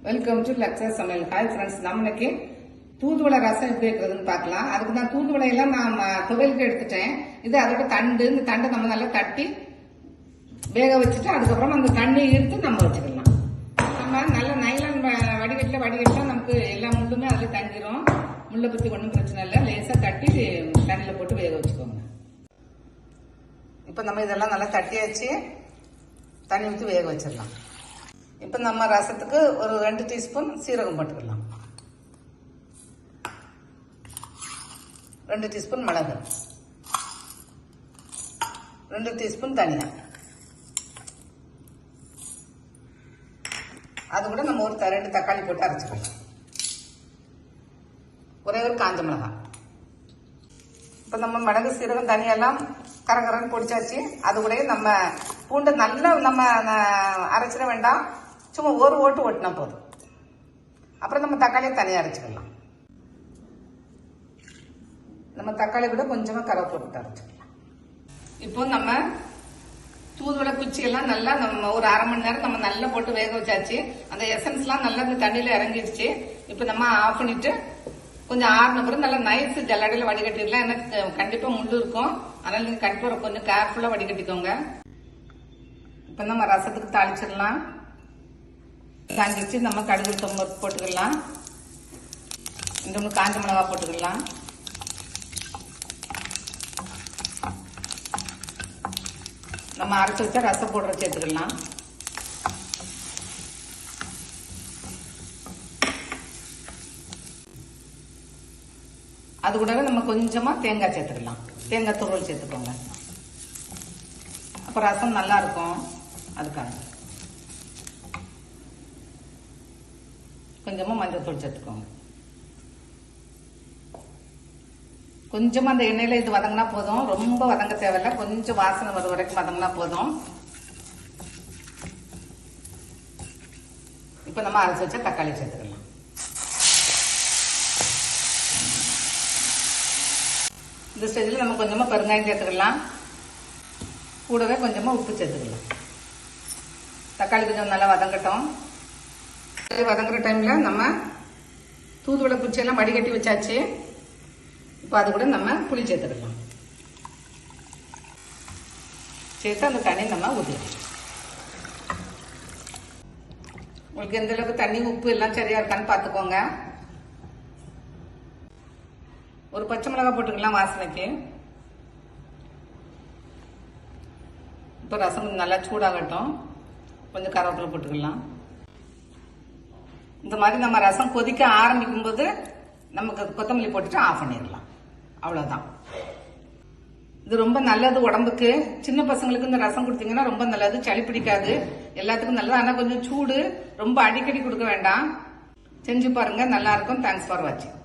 Welcome to லக்ஸர் சமையல். Hi friends, நம்ம இன்னைக்கு தூதுவளை ரசம் எப்படி வைக்கிறதுன்னு பார்க்கலாம். அதுக்கு நான் தூதுவளை எல்லாம் நான் துவையலுக்கு எடுத்துட்டேன். இது அதோட தண்டு, இந்த தண்டை நம்ம நல்லா தட்டி வேக வச்சுட்டு அதுக்கப்புறம் அந்த தண்ணி எடுத்து நம்ம வச்சுக்கலாம். நம்ம நல்ல நைலான் வடிகட்டில நமக்கு எல்லா முள்ளுமே அதில் தங்கிரும். முள்ளை பற்றி ஒன்றும் பிரச்சனை இல்லை. லேசாக தட்டி தண்ணியில் போட்டு வேக வச்சுக்கோங்க. இப்போ நம்ம இதெல்லாம் நல்லா தட்டியாச்சு, தண்ணி ஊற்றி வேக வச்சிடலாம். இப்போ நம்ம ரசத்துக்கு ஒரு 2 டீஸ்பூன் சீரகம் போட்டுக்கலாம், 2 டீஸ்பூன் மிளகு, 2 டீஸ்பூன் தனியா, அது கூட நம்ம ஒரு 2 தக்காளி போட்டு அரைச்சிக்கலாம், ஒரே ஒரு காஞ்ச மிளகாய். இப்போ நம்ம மிளகு சீரகம் தனியெல்லாம் கரகரன்னு பொடிச்சாச்சு. அது கூட நம்ம பூண்டை நல்லா நம்ம அரைச்சிட வேண்டாம், சும்மா ஒரு ஓட்டு ஓட்டினா போதும். அப்புறம் நம்ம தக்காளியை தனியாக அரைச்சிக்கலாம். நம்ம தக்காளி கூட கொஞ்சமாக கருவேப்பிலை போட்டு அரைச்சிக்கலாம். இப்போ நம்ம தூதுவளை குச்சியெல்லாம் நல்லா நம்ம ஒரு அரை மணி நேரம் நம்ம நல்லா போட்டு வேக வச்சாச்சு. அந்த எசன்ஸ்லாம் நல்லா இந்த தண்ணியில் இறங்கிடுச்சு. இப்போ நம்ம ஆஃப் பண்ணிட்டு கொஞ்சம் ஆறுன பிறகு நல்லா நைஸ் ஜல்லடையில் வடிகட்டிடலாம். ஏன்னா கண்டிப்பாக முள்ளு இருக்கும், அதனால நீங்கள் கண்டிப்பாக கொஞ்சம் கேர்ஃபுல்லாக வடிகட்டிக்கோங்க. இப்போ நம்ம ரசத்துக்கு தாளிச்சிடலாம். காஞ்சிச்சு நம்ம கடுகு போட்டுக்கலாம், 2 காஞ்ச மிளகா போட்டுக்கலாம், நம்ம அரைச்சி வச்சா ரசம் போடுற சேர்த்துக்கலாம். அது கூடவே நம்ம கொஞ்சமா தேங்காய் சேர்த்துக்கலாம், தேங்காய் துருவல் சேர்த்துக்கோங்க. அப்போ ரசம் நல்லா இருக்கும். அதுக்காக கொஞ்சமா மஞ்சள் தூள் சேர்த்துக்கோங்க. கொஞ்சமா அந்த எண்ணெயில இது வதங்கினா போதும், ரொம்ப வதங்க தேவையில்லை. கொஞ்சம் வாசனை வர வரைக்கும் வதங்கினா போதும். இப்ப நம்ம அரைச்சி வச்ச தக்காளி சேர்த்துக்கலாம். இந்த ஸ்டேஜில் நம்ம கொஞ்சமா பெருங்காயம் சேர்த்துக்கலாம், கூடவே கொஞ்சமா உப்பு சேர்த்துக்கலாம். தக்காளி கொஞ்சம் நல்லா வதங்கட்டும். வதங்குற டைம்ல நம்ம தூதுவளை குச்சியெல்லாம் வடிகட்டி வச்சாச்சு. இப்போ அது கூட நம்ம புளி சேர்த்துக்கலாம். சேர்த்து அந்த தண்ணி நம்ம ஊற்றிக்கலாம். உங்களுக்கு எந்த அளவுக்கு தண்ணி உப்பு எல்லாம் சரியா இருக்கான்னு பார்த்துக்கோங்க. ஒரு பச்சை மிளகாய் போட்டுக்கலாம் வாசனைக்கு. இப்போ ரசம் கொஞ்சம் நல்லா சூடாகட்டும், கொஞ்சம் கருவேப்பிலை போட்டுக்கலாம். இந்த மாதிரி நம்ம ரசம் கொதிக்க ஆரம்பிக்கும் போது நமக்கு கொத்தமல்லி போட்டுட்டு ஆஃப் பண்ணிடலாம். அவ்வளோதான். இது ரொம்ப நல்லது உடம்புக்கு. சின்ன பசங்களுக்கு இந்த ரசம் கொடுத்தீங்கன்னா ரொம்ப நல்லது, சளி பிடிக்காது, எல்லாத்துக்கும் நல்லது. ஆனால் கொஞ்சம் சூடு, ரொம்ப அடிக்கடி கொடுக்க வேண்டாம். செஞ்சு பாருங்க, நல்லா இருக்கும். தேங்க்ஸ் ஃபார் வாட்சிங்.